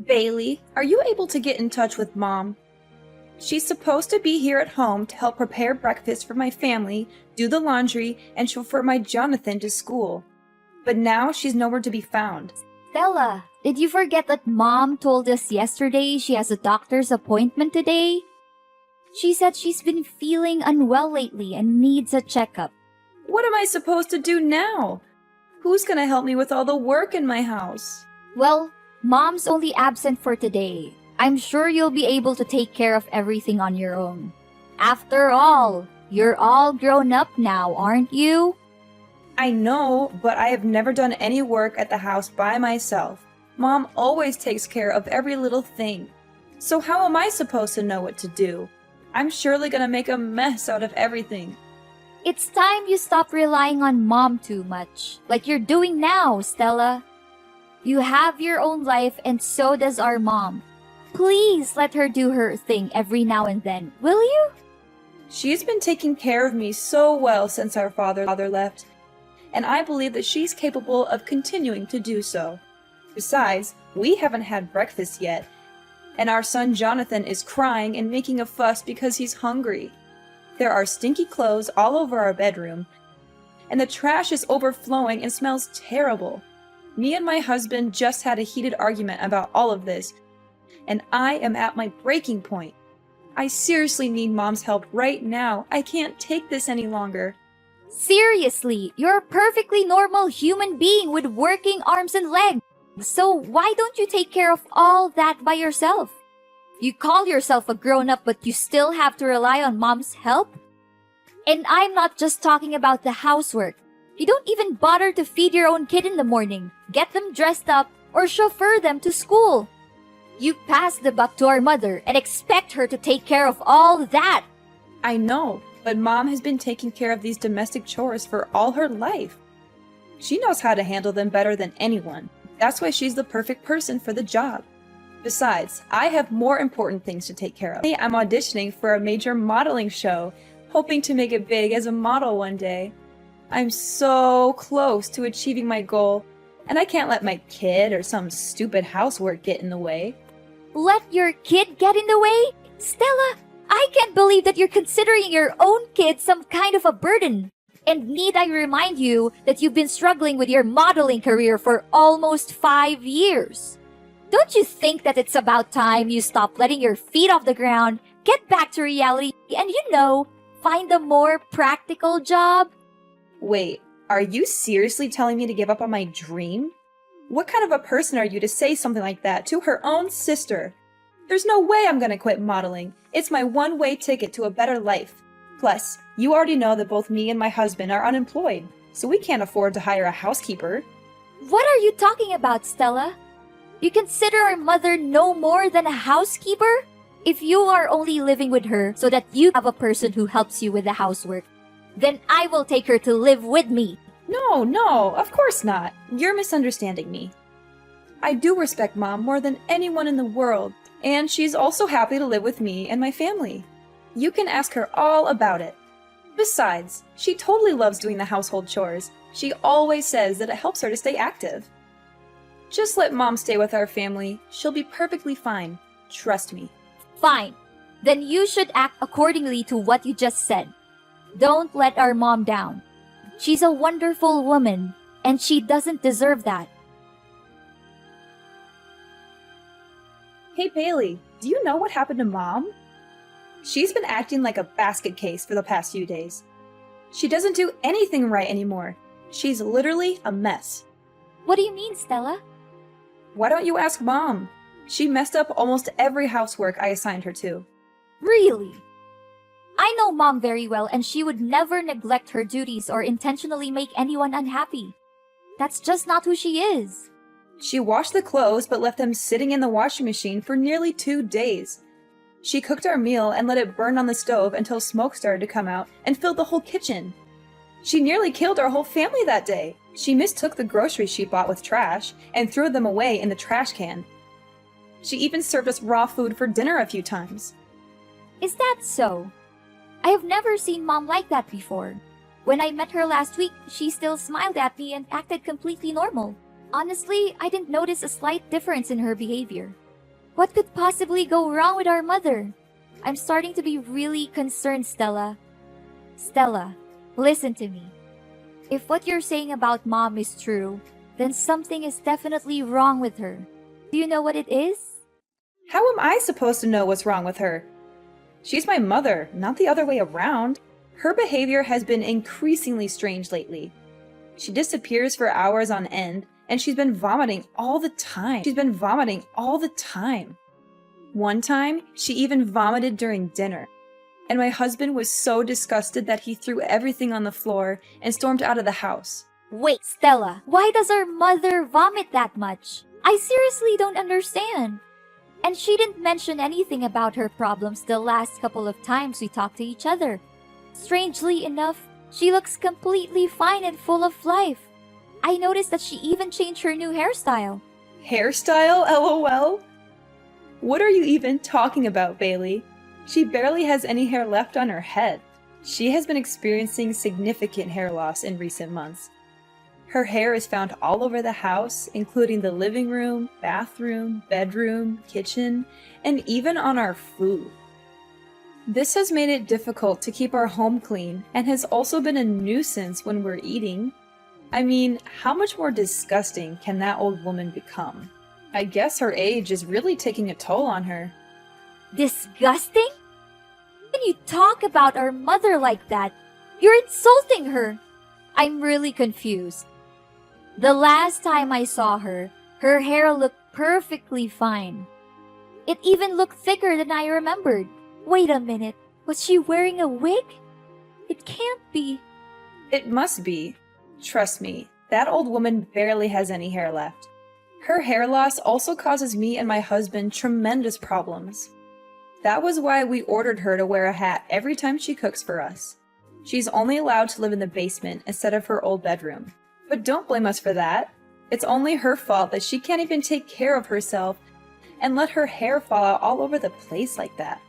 Bailey, are you able to get in touch with Mom? She's supposed to be here at home to help prepare breakfast for my family, do the laundry, and chauffeur my Jonathan to school. But now she's nowhere to be found. Stella, did you forget that Mom told us yesterday she has a doctor's appointment today? She said she's been feeling unwell lately and needs a checkup. What am I supposed to do now? Who's gonna help me with all the work in my house? Well, Mom's only absent for today. I'm sure you'll be able to take care of everything on your own. After all, you're all grown up now, aren't you? I know, but I have never done any work at the house by myself. Mom always takes care of every little thing. So how am I supposed to know what to do? I'm surely gonna make a mess out of everything. It's time you stop relying on Mom too much, like you're doing now, Stella. You have your own life and so does our mom. Please let her do her thing every now and then, will you? She's been taking care of me so well since our father left, and I believe that she's capable of continuing to do so. Besides, we haven't had breakfast yet, and our son Jonathan is crying and making a fuss because he's hungry. There are stinky clothes all over our bedroom, and the trash is overflowing and smells terrible. Me and my husband just had a heated argument about all of this, and I am at my breaking point. I seriously need Mom's help right now. I can't take this any longer. Seriously, you're a perfectly normal human being with working arms and legs. So why don't you take care of all that by yourself? You call yourself a grown-up but you still have to rely on Mom's help? And I'm not just talking about the housework. You don't even bother to feed your own kid in the morning, get them dressed up, or chauffeur them to school. You pass the buck to our mother and expect her to take care of all that. I know, but Mom has been taking care of these domestic chores for all her life. She knows how to handle them better than anyone. That's why she's the perfect person for the job. Besides, I have more important things to take care of. I'm auditioning for a major modeling show, hoping to make it big as a model one day. I'm so close to achieving my goal, and I can't let my kid or some stupid housework get in the way. Let your kid get in the way? Stella, I can't believe that you're considering your own kid some kind of a burden. And need I remind you that you've been struggling with your modeling career for almost 5 years? Don't you think that it's about time you stop letting your feet off the ground, get back to reality, and find a more practical job? Wait, are you seriously telling me to give up on my dream? What kind of a person are you to say something like that to her own sister? There's no way I'm gonna quit modeling. It's my one-way ticket to a better life. Plus, you already know that both me and my husband are unemployed, so we can't afford to hire a housekeeper. What are you talking about, Stella? You consider our mother no more than a housekeeper? If you are only living with her so that you have a person who helps you with the housework, then I will take her to live with me. No, of course not. You're misunderstanding me. I do respect Mom more than anyone in the world, and she's also happy to live with me and my family. You can ask her all about it. Besides, she totally loves doing the household chores. She always says that it helps her to stay active. Just let Mom stay with our family. She'll be perfectly fine. Trust me. Fine. Then you should act accordingly to what you just said. Don't let our mom down. She's a wonderful woman, and she doesn't deserve that. Hey Bailey, do you know what happened to Mom? She's been acting like a basket case for the past few days. She doesn't do anything right anymore. She's literally a mess. What do you mean, Stella? Why don't you ask Mom? She messed up almost every housework I assigned her to. Really? I know Mom very well, and she would never neglect her duties or intentionally make anyone unhappy. That's just not who she is. She washed the clothes but left them sitting in the washing machine for nearly 2 days. She cooked our meal and let it burn on the stove until smoke started to come out and filled the whole kitchen. She nearly killed our whole family that day. She mistook the groceries she bought with trash and threw them away in the trash can. She even served us raw food for dinner a few times. Is that so? I have never seen Mom like that before. When I met her last week, she still smiled at me and acted completely normal. Honestly, I didn't notice a slight difference in her behavior. What could possibly go wrong with our mother? I'm starting to be really concerned, Stella. Stella, listen to me. If what you're saying about Mom is true, then something is definitely wrong with her. Do you know what it is? How am I supposed to know what's wrong with her? She's my mother, not the other way around. Her behavior has been increasingly strange lately. She disappears for hours on end, and she's been vomiting all the time. One time, she even vomited during dinner. And my husband was so disgusted that he threw everything on the floor and stormed out of the house. Wait, Stella, why does our mother vomit that much? I seriously don't understand. And she didn't mention anything about her problems the last couple of times we talked to each other. Strangely enough, she looks completely fine and full of life. I noticed that she even changed her new hairstyle. Hairstyle, LOL? What are you even talking about, Bailey? She barely has any hair left on her head. She has been experiencing significant hair loss in recent months. Her hair is found all over the house, including the living room, bathroom, bedroom, kitchen, and even on our food. This has made it difficult to keep our home clean and has also been a nuisance when we're eating. I mean, how much more disgusting can that old woman become? I guess her age is really taking a toll on her. Disgusting? When you talk about our mother like that, you're insulting her. I'm really confused. The last time I saw her, her hair looked perfectly fine. It even looked thicker than I remembered. Wait a minute, was she wearing a wig? It can't be. It must be. Trust me, that old woman barely has any hair left. Her hair loss also causes me and my husband tremendous problems. That was why we ordered her to wear a hat every time she cooks for us. She's only allowed to live in the basement instead of her old bedroom. But don't blame us for that. It's only her fault that she can't even take care of herself and let her hair fall out all over the place like that.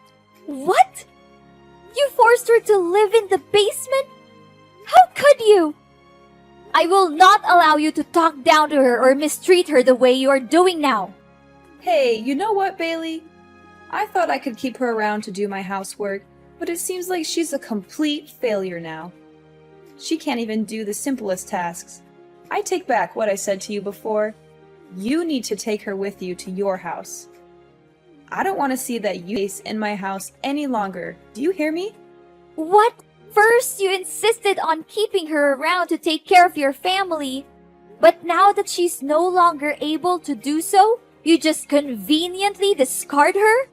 What? You forced her to live in the basement? How could you? I will not allow you to talk down to her or mistreat her the way you are doing now. Hey, you know what, Bailey? I thought I could keep her around to do my housework, but it seems like she's a complete failure now. She can't even do the simplest tasks. I take back what I said to you before. You need to take her with you to your house. I don't want to see that you face in my house any longer. Do you hear me? What? First, you insisted on keeping her around to take care of your family. But now that she's no longer able to do so, you just conveniently discard her?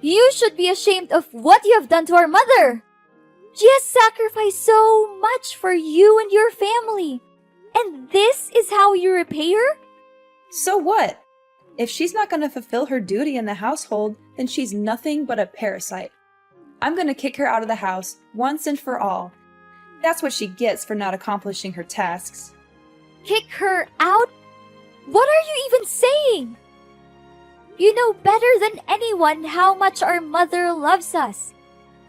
You should be ashamed of what you have done to our mother. She has sacrificed so much for you and your family. And this is how you repay her? So what? If she's not going to fulfill her duty in the household, then she's nothing but a parasite. I'm going to kick her out of the house once and for all. That's what she gets for not accomplishing her tasks. Kick her out? What are you even saying? You know better than anyone how much our mother loves us.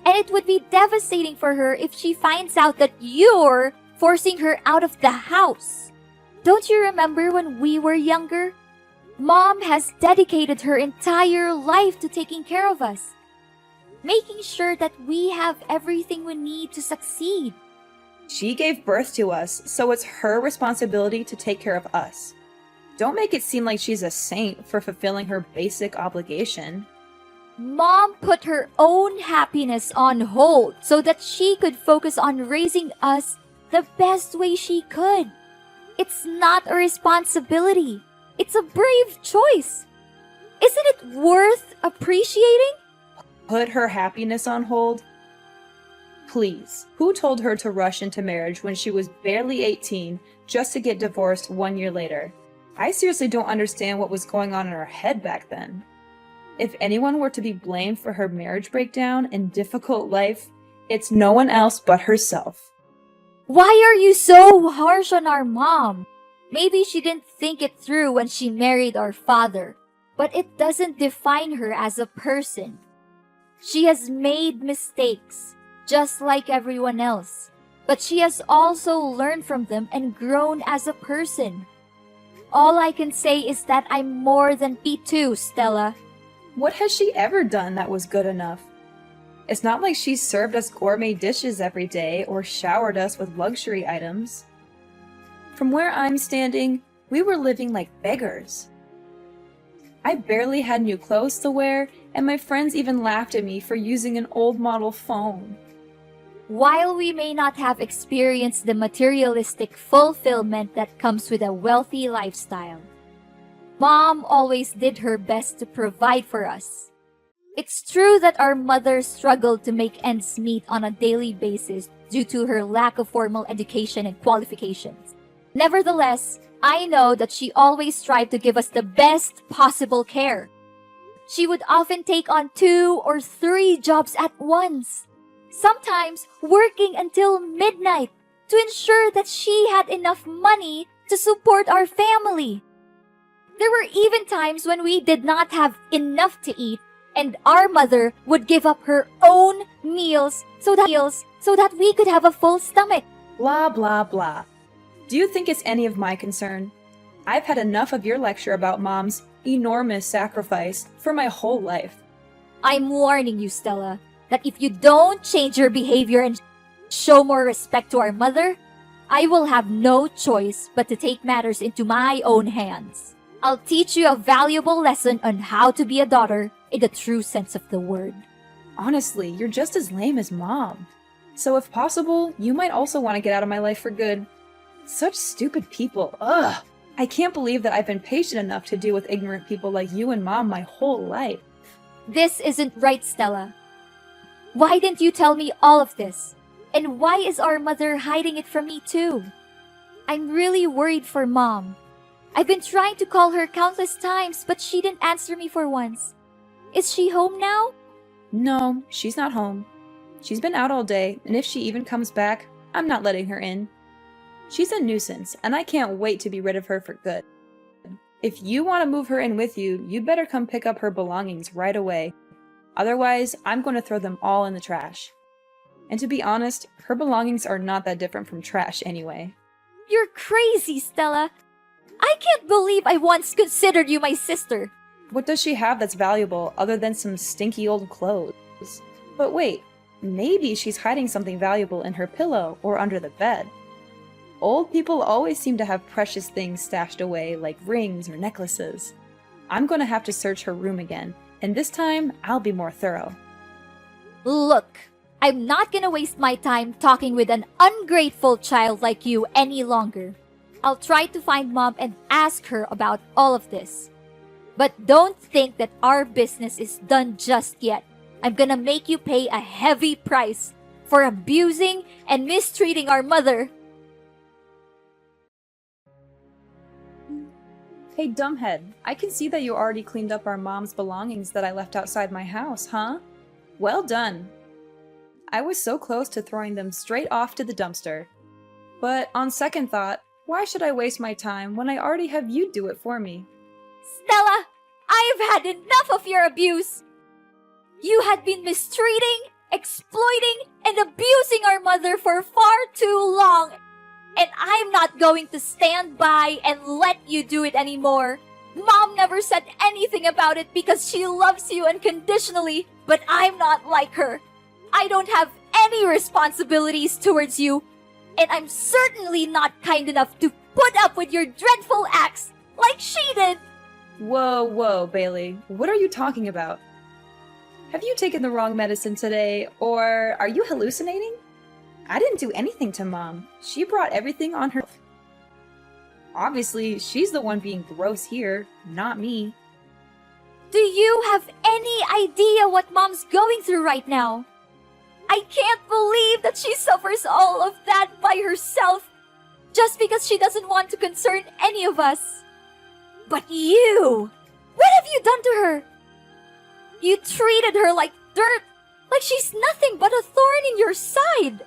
And it would be devastating for her if she finds out that you're forcing her out of the house. Don't you remember when we were younger? Mom has dedicated her entire life to taking care of us, making sure that we have everything we need to succeed. She gave birth to us, so it's her responsibility to take care of us. Don't make it seem like she's a saint for fulfilling her basic obligation. Mom put her own happiness on hold so that she could focus on raising us the best way she could. It's not a responsibility. It's a brave choice. Isn't it worth appreciating? Put her happiness on hold? Please, who told her to rush into marriage when she was barely 18 just to get divorced 1 year later? I seriously don't understand what was going on in her head back then. If anyone were to be blamed for her marriage breakdown and difficult life, it's no one else but herself. Why are you so harsh on our mom? Maybe she didn't think it through when she married our father, but it doesn't define her as a person. She has made mistakes, just like everyone else, but she has also learned from them and grown as a person. All I can say is that I'm more than P2, Stella. What has she ever done that was good enough? It's not like she's served us gourmet dishes every day or showered us with luxury items. From where I'm standing, we were living like beggars. I barely had new clothes to wear, and my friends even laughed at me for using an old model phone. While we may not have experienced the materialistic fulfillment that comes with a wealthy lifestyle, Mom always did her best to provide for us. It's true that our mother struggled to make ends meet on a daily basis due to her lack of formal education and qualifications. Nevertheless, I know that she always strived to give us the best possible care. She would often take on 2 or 3 jobs at once, sometimes working until midnight to ensure that she had enough money to support our family. There were even times when we did not have enough to eat, and our mother would give up her own meals so that we could have a full stomach. Blah, blah, blah. Do you think it's any of my concern? I've had enough of your lecture about Mom's enormous sacrifice for my whole life. I'm warning you, Stella, that if you don't change your behavior and show more respect to our mother, I will have no choice but to take matters into my own hands. I'll teach you a valuable lesson on how to be a daughter in the true sense of the word. Honestly, you're just as lame as Mom. So if possible, you might also want to get out of my life for good. Such stupid people, ugh! I can't believe that I've been patient enough to deal with ignorant people like you and Mom my whole life. This isn't right, Stella. Why didn't you tell me all of this? And why is our mother hiding it from me too? I'm really worried for Mom. I've been trying to call her countless times, but she didn't answer me for once. Is she home now? No, she's not home. She's been out all day, and if she even comes back, I'm not letting her in. She's a nuisance, and I can't wait to be rid of her for good. If you want to move her in with you, you'd better come pick up her belongings right away. Otherwise, I'm going to throw them all in the trash. And to be honest, her belongings are not that different from trash anyway. You're crazy, Stella. I can't believe I once considered you my sister. What does she have that's valuable other than some stinky old clothes? But wait, maybe she's hiding something valuable in her pillow or under the bed. Old people always seem to have precious things stashed away, like rings or necklaces. I'm going to have to search her room again, and this time I'll be more thorough. Look, I'm not gonna waste my time talking with an ungrateful child like you any longer. I'll try to find Mom and ask her about all of this. But don't think that our business is done just yet. I'm gonna make you pay a heavy price for abusing and mistreating our mother. Hey, dumbhead, I can see that you already cleaned up our mom's belongings that I left outside my house, huh? Well done. I was so close to throwing them straight off to the dumpster. But on second thought, why should I waste my time when I already have you do it for me? Stella, I've had enough of your abuse. You had been mistreating, exploiting, and abusing our mother for far too long. And I'm not going to stand by and let you do it anymore. Mom never said anything about it because she loves you unconditionally, but I'm not like her. I don't have any responsibilities towards you, and I'm certainly not kind enough to put up with your dreadful acts like she did. Whoa, Bailey. What are you talking about? Have you taken the wrong medicine today, or are you hallucinating? I didn't do anything to Mom. She brought everything on her. Obviously, she's the one being gross here, not me. Do you have any idea what Mom's going through right now? I can't believe that she suffers all of that by herself just because she doesn't want to concern any of us. But you! What have you done to her? You treated her like dirt, like she's nothing but a thorn in your side.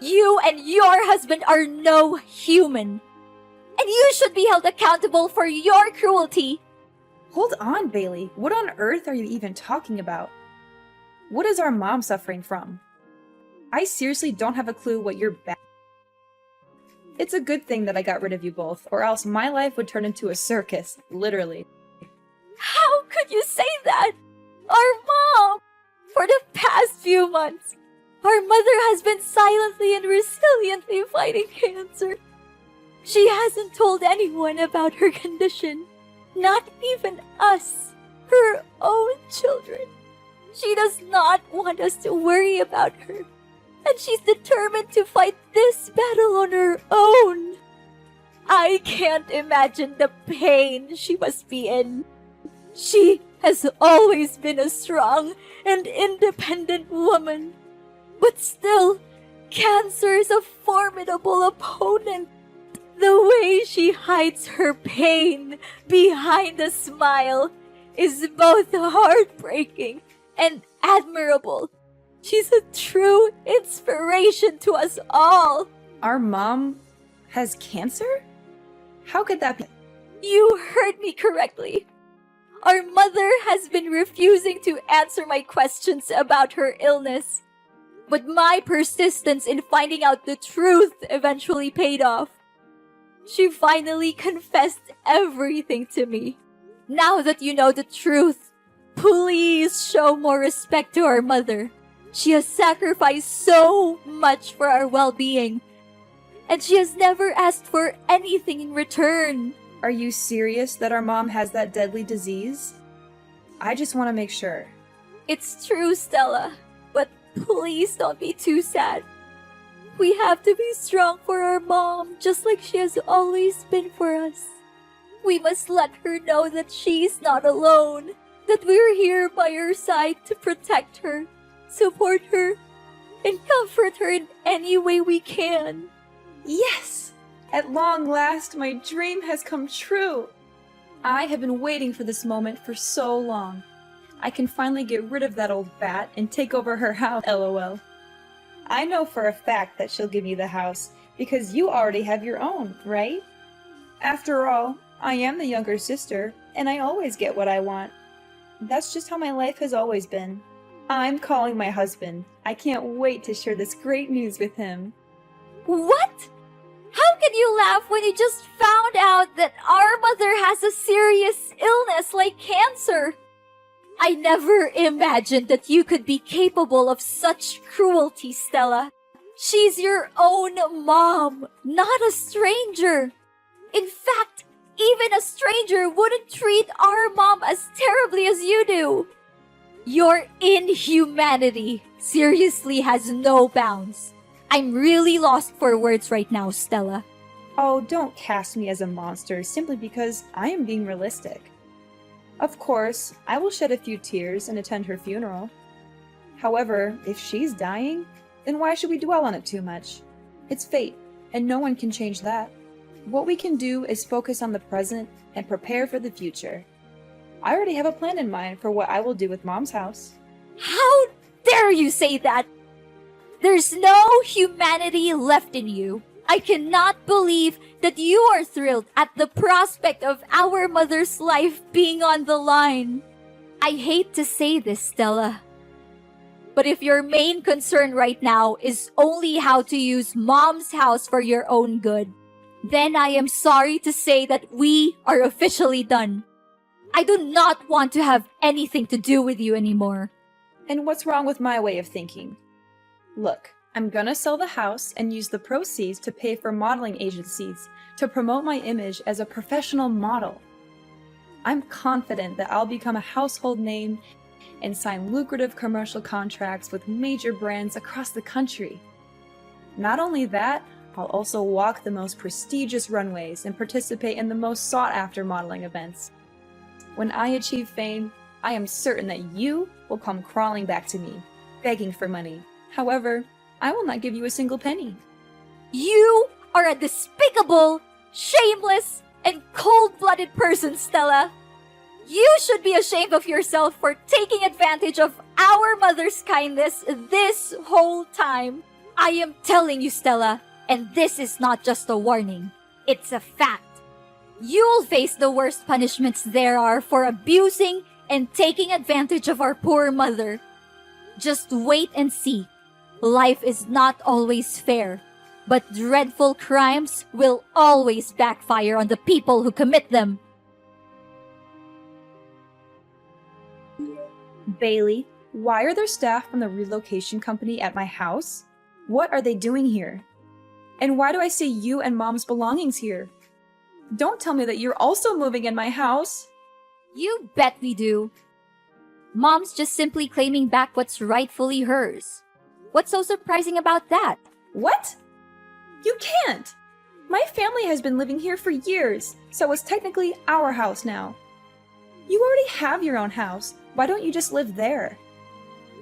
You and your husband are no human. And you should be held accountable for your cruelty. Hold on, Bailey. What on earth are you even talking about? What is our mom suffering from? I seriously don't have a clue what you're It's a good thing that I got rid of you both, or else my life would turn into a circus, literally. How could you say that? Our mom! For the past few months, our mother has been silently and resiliently fighting cancer. She hasn't told anyone about her condition, not even us, her own children. She does not want us to worry about her, and she's determined to fight this battle on her own. I can't imagine the pain she must be in. She has always been a strong and independent woman, but still, cancer is a formidable opponent. The way she hides her pain behind a smile is both heartbreaking and admirable. She's a true inspiration to us all. Our mom has cancer? How could that be? You heard me correctly. Our mother has been refusing to answer my questions about her illness. But my persistence in finding out the truth eventually paid off. She finally confessed everything to me. Now that you know the truth, please show more respect to our mother. She has sacrificed so much for our well-being, and she has never asked for anything in return. Are you serious that our mom has that deadly disease? I just want to make sure. It's true, Stella, but please don't be too sad. We have to be strong for our mom, just like she has always been for us. We must let her know that she's not alone, that we're here by her side to protect her, support her, and comfort her in any way we can. Yes! At long last, my dream has come true! I have been waiting for this moment for so long. I can finally get rid of that old bat and take over her house, lol. I know for a fact that she'll give me the house, because you already have your own, right? After all, I am the younger sister, and I always get what I want. That's just how my life has always been. I'm calling my husband. I can't wait to share this great news with him. What? How can you laugh when you just found out that our mother has a serious illness like cancer? I never imagined that you could be capable of such cruelty, Stella. She's your own mom, not a stranger. In fact, even a stranger wouldn't treat our mom as terribly as you do. Your inhumanity seriously has no bounds. I'm really lost for words right now, Stella. Oh, don't cast me as a monster simply because I am being realistic. Of course, I will shed a few tears and attend her funeral. However, if she's dying, then why should we dwell on it too much? It's fate, and no one can change that. What we can do is focus on the present and prepare for the future. I already have a plan in mind for what I will do with Mom's house. How dare you say that? There's no humanity left in you. I cannot believe that you are thrilled at the prospect of our mother's life being on the line. I hate to say this, Stella, but if your main concern right now is only how to use Mom's house for your own good, then I am sorry to say that we are officially done. I do not want to have anything to do with you anymore. And what's wrong with my way of thinking? Look, I'm gonna sell the house and use the proceeds to pay for modeling agencies to promote my image as a professional model. I'm confident that I'll become a household name and sign lucrative commercial contracts with major brands across the country. Not only that, I'll also walk the most prestigious runways and participate in the most sought-after modeling events. When I achieve fame, I am certain that you will come crawling back to me, begging for money. However, I will not give you a single penny. You are a despicable, shameless, and cold-blooded person, Stella. You should be ashamed of yourself for taking advantage of our mother's kindness this whole time. I am telling you, Stella, and this is not just a warning. It's a fact. You'll face the worst punishments there are for abusing and taking advantage of our poor mother. Just wait and see. Life is not always fair, But dreadful crimes will always backfire on the people who commit them. Bailey, why are there staff from the relocation company at my house? What are they doing here? And why do I see you and Mom's belongings here? Don't tell me that you're also moving in my house. You bet we do. Mom's just simply claiming back what's rightfully hers. What's so surprising about that? What? You can't! My family has been living here for years, so it's technically our house now. You already have your own house. Why don't you just live there?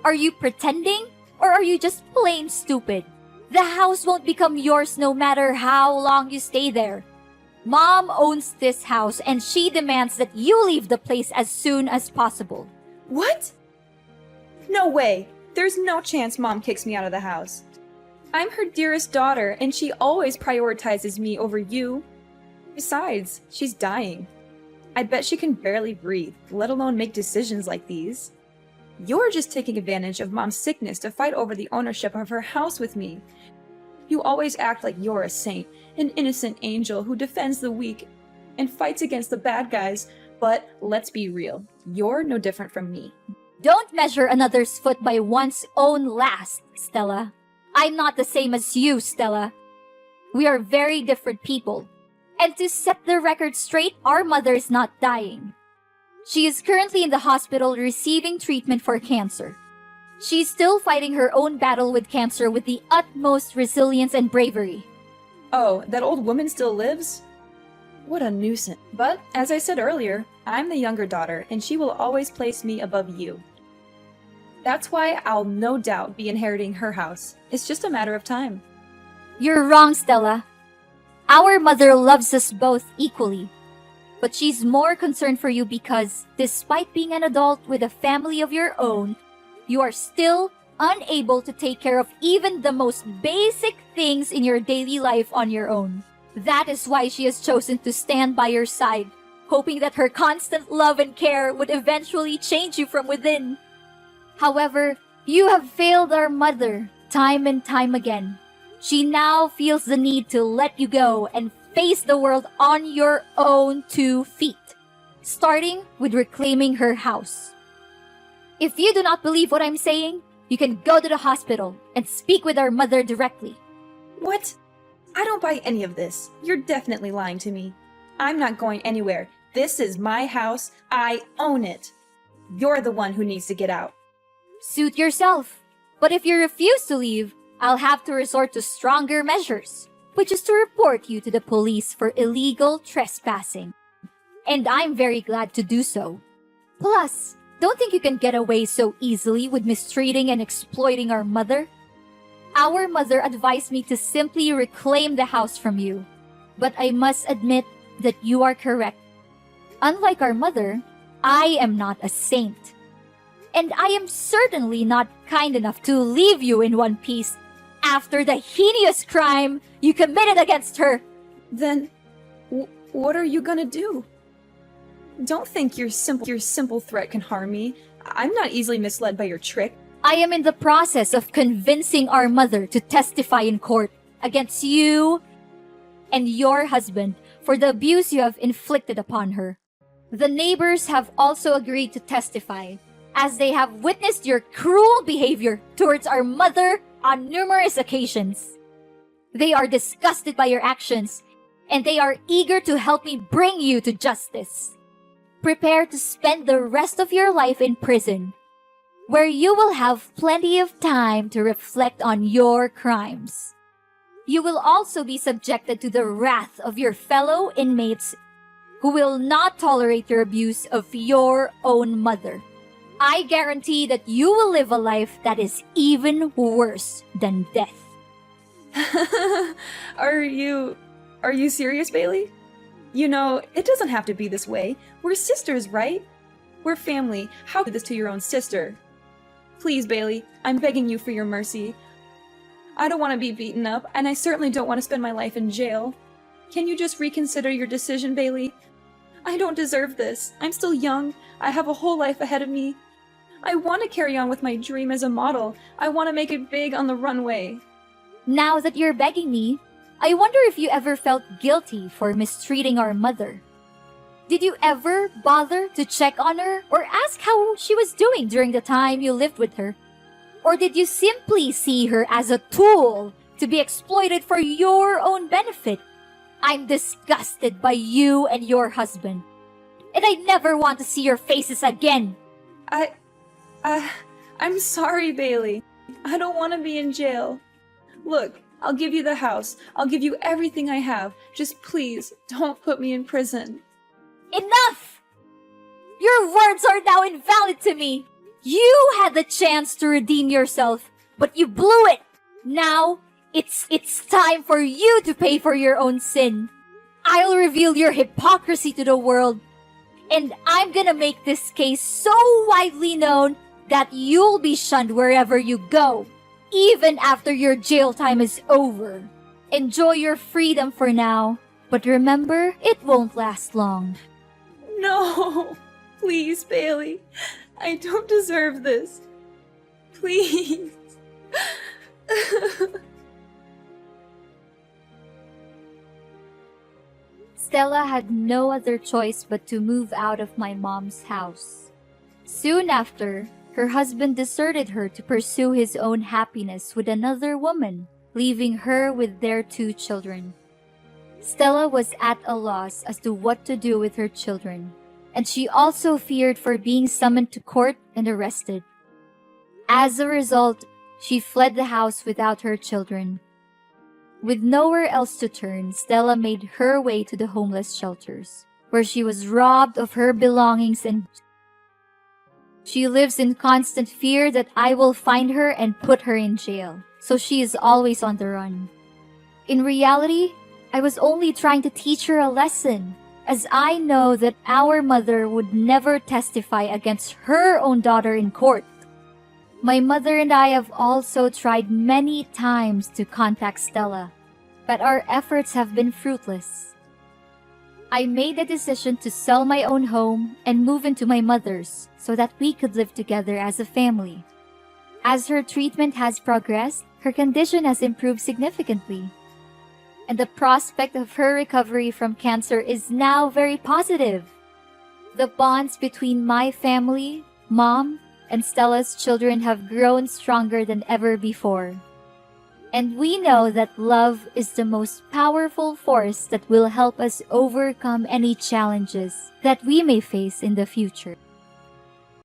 Are you pretending? Or are you just plain stupid? The house won't become yours no matter how long you stay there. Mom owns this house and she demands that you leave the place as soon as possible. What? No way! There's no chance Mom kicks me out of the house. I'm her dearest daughter, and she always prioritizes me over you. Besides, she's dying. I bet she can barely breathe, let alone make decisions like these. You're just taking advantage of Mom's sickness to fight over the ownership of her house with me. You always act like you're a saint, an innocent angel who defends the weak and fights against the bad guys, but let's be real, you're no different from me. Don't measure another's foot by one's own last, Stella. I'm not the same as you, Stella. We are very different people. And to set the record straight, our mother is not dying. She is currently in the hospital receiving treatment for cancer. She's still fighting her own battle with cancer with the utmost resilience and bravery. Oh, that old woman still lives? What a nuisance. But, as I said earlier, I'm the younger daughter, and she will always place me above you. That's why I'll no doubt be inheriting her house. It's just a matter of time. You're wrong, Stella. Our mother loves us both equally. But she's more concerned for you because, despite being an adult with a family of your own, you are still unable to take care of even the most basic things in your daily life on your own. That is why she has chosen to stand by your side, hoping that her constant love and care would eventually change you from within. However, you have failed our mother time and time again. She now feels the need to let you go and face the world on your own 2 feet, starting with reclaiming her house. If you do not believe what I'm saying, you can go to the hospital and speak with our mother directly. What? I don't buy any of this. You're definitely lying to me. I'm not going anywhere. This is my house. I own it. You're the one who needs to get out. Suit yourself. But if you refuse to leave, I'll have to resort to stronger measures, which is to report you to the police for illegal trespassing. And I'm very glad to do so. Plus, don't think you can get away so easily with mistreating and exploiting our mother. Our mother advised me to simply reclaim the house from you. But I must admit that you are correct. Unlike our mother, I am not a saint. And I am certainly not kind enough to leave you in one piece after the heinous crime you committed against her. Then, what are you gonna do? Don't think your simple threat can harm me. I'm not easily misled by your trick. I am in the process of convincing our mother to testify in court against you and your husband for the abuse you have inflicted upon her. The neighbors have also agreed to testify, as they have witnessed your cruel behavior towards our mother on numerous occasions. They are disgusted by your actions, and they are eager to help me bring you to justice. Prepare to spend the rest of your life in prison, where you will have plenty of time to reflect on your crimes. You will also be subjected to the wrath of your fellow inmates who will not tolerate your abuse of your own mother. I guarantee that you will live a life that is even worse than death. Are you serious, Bailey? You know, it doesn't have to be this way. We're sisters, right? We're family. How could this to your own sister? Please, Bailey, I'm begging you for your mercy. I don't want to be beaten up, and I certainly don't want to spend my life in jail. Can you just reconsider your decision, Bailey? I don't deserve this. I'm still young. I have a whole life ahead of me. I want to carry on with my dream as a model. I want to make it big on the runway. Now that you're begging me, I wonder if you ever felt guilty for mistreating our mother. Did you ever bother to check on her or ask how she was doing during the time you lived with her? Or did you simply see her as a tool to be exploited for your own benefit? I'm disgusted by you and your husband, and I never want to see your faces again. I'm sorry, Bailey. I don't want to be in jail. Look, I'll give you the house. I'll give you everything I have. Just please, don't put me in prison. Enough! Your words are now invalid to me. You had the chance to redeem yourself, but you blew it. Now, it's time for you to pay for your own sin. I'll reveal your hypocrisy to the world, and I'm gonna make this case so widely known that you'll be shunned wherever you go, even after your jail time is over. Enjoy your freedom for now, but remember, it won't last long. No, please, Bailey. I don't deserve this. Please. Stella had no other choice but to move out of my mom's house. Soon after, her husband deserted her to pursue his own happiness with another woman, leaving her with their 2 children. Stella was at a loss as to what to do with her children, and she also feared for being summoned to court and arrested. As a result, she fled the house without her children. With nowhere else to turn, Stella made her way to the homeless shelters, where she was robbed of her belongings, and she lives in constant fear that I will find her and put her in jail, so she is always on the run. In reality, I was only trying to teach her a lesson, as I know that our mother would never testify against her own daughter in court. My mother and I have also tried many times to contact Stella, but our efforts have been fruitless. I made the decision to sell my own home and move into my mother's so that we could live together as a family. As her treatment has progressed, her condition has improved significantly, and the prospect of her recovery from cancer is now very positive. The bonds between my family, Mom, and Stella's children have grown stronger than ever before. And we know that love is the most powerful force that will help us overcome any challenges that we may face in the future.